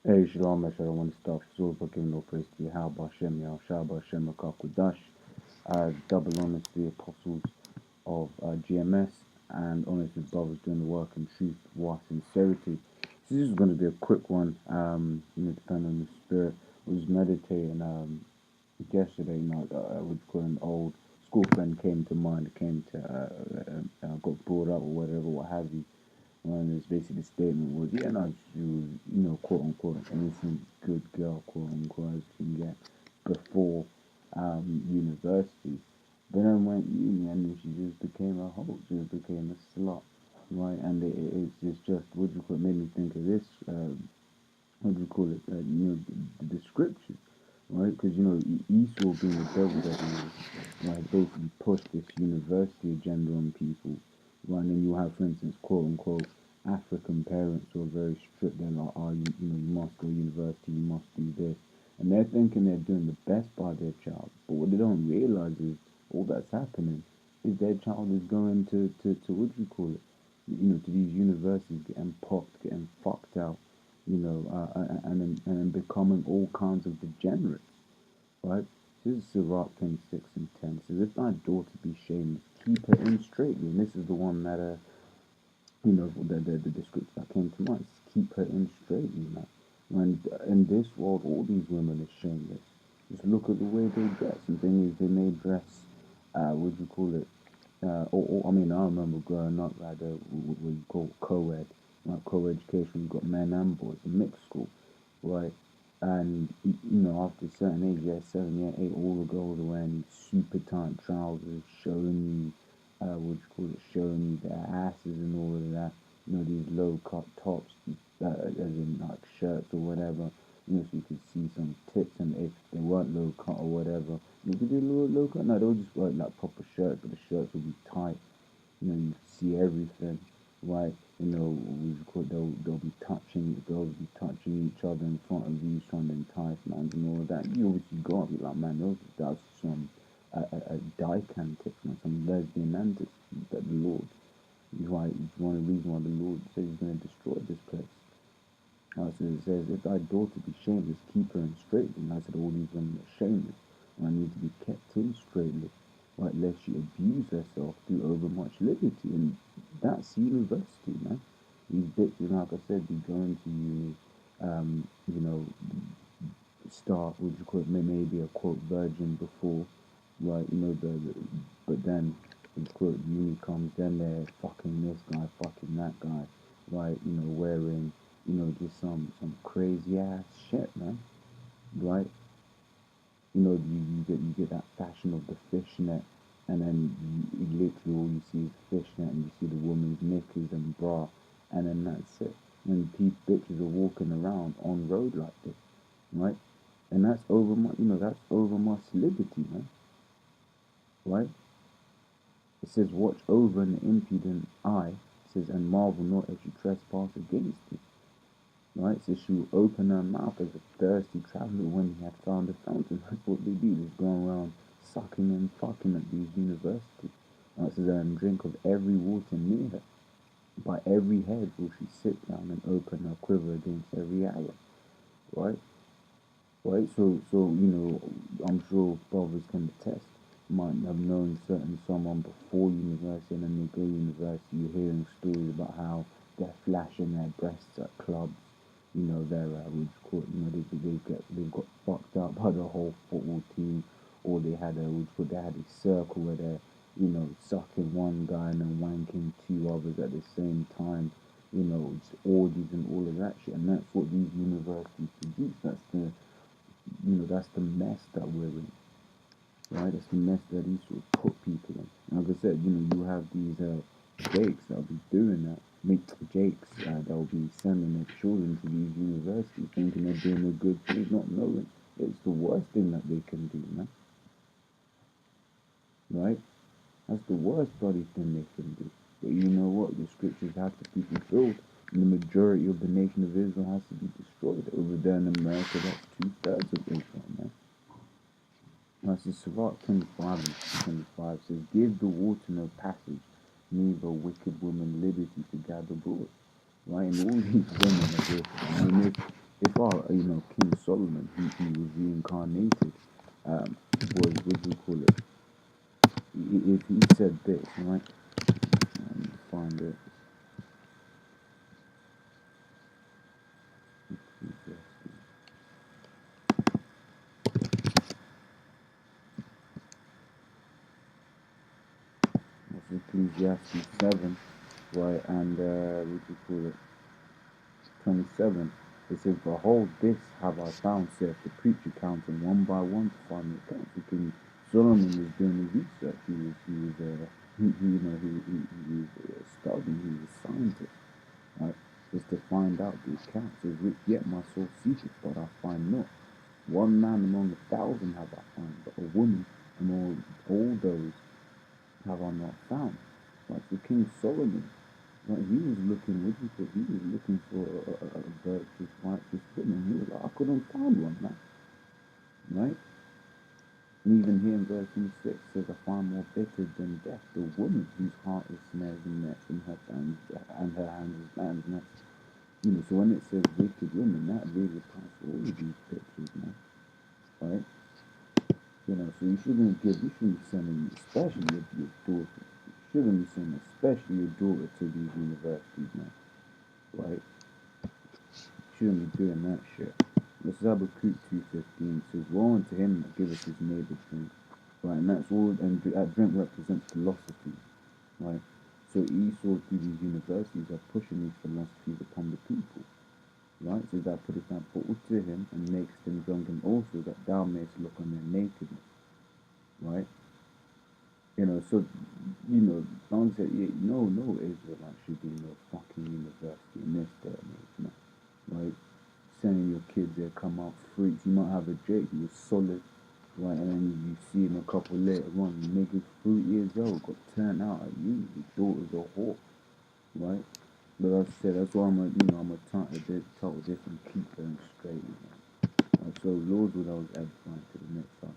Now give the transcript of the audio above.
Hey, Shalom, I want to start so by giving all praise to Yahweh Hashem, Yahweh Hashem, Akakudash, double honors to the apostles of GMS, and honors to brothers doing the work in truth, war, sincerity. So this is going to be a quick one, depending on the spirit. I was meditating yesterday, I would call an old school friend came to mind, got brought up or whatever, what have you. And it's basically the statement was, yeah, no, she was, quote unquote, an innocent good girl, quote unquote, as you can get before university. But then went uni and then she just became a hoe, she just became a slut, right? And it's just, what do you call it, made me think of this, what do you call it, the scriptures, right? Because, Esau being the devil that he is, right, basically pushed this university agenda on people, right? And then you have, for instance, quote unquote, African parents who are very strict. They're like, oh, you must go to university, you must do this. And they're thinking they're doing the best by their child. But what they don't realize is all that's happening is their child is going to what do you call it? To these universities, getting popped, getting fucked out, and then becoming all kinds of degenerates, right? This is Sirach 26 and 10. It says, if thy daughter be shameless, keep her in straitly. And this is the one that, the scripture that came to mind. Keep her in straitly, man. And in this world, all these women are shameless. Just look at the way they dress. And thing is, they may dress, what do you call it? I mean, I remember growing up, like, what you call co-ed, like co-education. You've got men and boys, a mixed school, right? And after a certain age, yeah, 7, 8, all the girls are wearing these super tight trousers, showing you, what you call it, showing you their asses and all of that. These low cut tops, as in like shirts or whatever. So you could see some tits, and if they weren't low cut or whatever, you could do low cut. No, they'll just wear like proper shirts, but the shirts will be tight. You see everything, right? They'll be touching, the girls will be touching each other in front of you, trying to entice man and all of that. You obviously go up, you're like, man, that's some a dyke antics, man, some lesbian antics that the Lord, why it's one of the reasons why the Lord says he's going to destroy this place. So it says, if thy daughter be shameless, keep her in straitly. And I said, all these women are shameless, and I need to be kept in straitly, right, lest she abuse herself through overmuch liberty. And that's university, man. These bitches, like I said, be going to uni, you know, start, would you call it, maybe a quote virgin before, right? But then, would you call it, uni comes, then they're fucking this guy, fucking that guy, right? Wearing, just some crazy ass shit, man, right? You get that fashion of the fishnet, and then literally all you see is fishnet, and you see the woman's knickers and bra, and then that's it. And bitches are walking around on road like this, right? And that's over my liberty, man, right? It says, watch over an impudent eye, it says, and marvel not if you trespass against you, right? It says, she will open her mouth as a thirsty traveler when he had found a fountain. That's what they do, just going around sucking and fucking at these universities. It says, and drink of every water near her. By every head will she sit down and open her quiver against every arrow, right? Right, so I'm sure brothers can attest. Might have known certain someone before university, and then they go to university. You're hearing stories about how they're flashing their breasts at clubs. They're we call it, they've got fucked up by the whole football team, or they had a circle where they're sucking one guy and then wanking two others at the same time. It's orgies and all of that shit, and that's what these universities produce. That's the mess that we're in, right? That's the mess that these sort of put people in. And like I said, you have these Jakes that'll be doing that. Jakes that'll be sending their children to these universities thinking they're doing a good thing, not knowing it's the worst thing that they can do, man. Right? That's the worst bloody thing they can do. But you know what? The scriptures have to be fulfilled. And the majority of the nation of Israel has to be destroyed. Over there in America, that's 2/3 of Israel, man. That's in Sirach 25 and 25 says, give the water no passage, neither wicked woman liberty to gather broad. Right? And all these women are this. I mean, if father, King Solomon, he was reincarnated, was, what do you call it? If he said this, right? Let me find it. That's Ecclesiastes 7, right? And what do you call it? 27. It says, "Behold, this have I found," saith the preacher, counting one by one to find the accounts. So King Solomon was doing his research. He was studying. He was a scientist, right? Just to find out the accounts. It says, "Which yet my soul seeketh, but I find not. One man among 1,000 have I found, but a woman among all those have I not found." Right? So King Solomon, right, he was looking, he was looking for a virtuous, righteous woman. He was like, I couldn't find one, man. Right? And even here in verse 26 says, "I find more bitter than death the woman whose heart is snares and nets, and her hands is lamb's nets." So when it says wicked women, that really applies to all of these pictures, man. Right? So you shouldn't be sending, especially your daughter, you shouldn't be sending, especially your daughter, to these universities, man. Right? Shouldn't be doing that shit. Let's Habakkuk 2:15 says, "Woe unto him that giveth his neighbor drink." Right, and that's all, and that drink represents philosophy. Right? So Esau, through these universities, are pushing these philosophies upon the people. Right? So that putteth thou bottle to him, and makest him drunken also, that thou mayest look on their nakedness. Right? So, don't say, no Israelite should be in no fucking university in this day and age, man. Right? Sending your kids there, come out freaks. You might have a Jake who is solid, right? And then you see him a couple later on, niggas 3 years old, got turned out at you. Your daughter's a whore, right? But like I said, that's why I'm a talk this and keep her in straight, man. So, Lord, what I was edifying to the next time.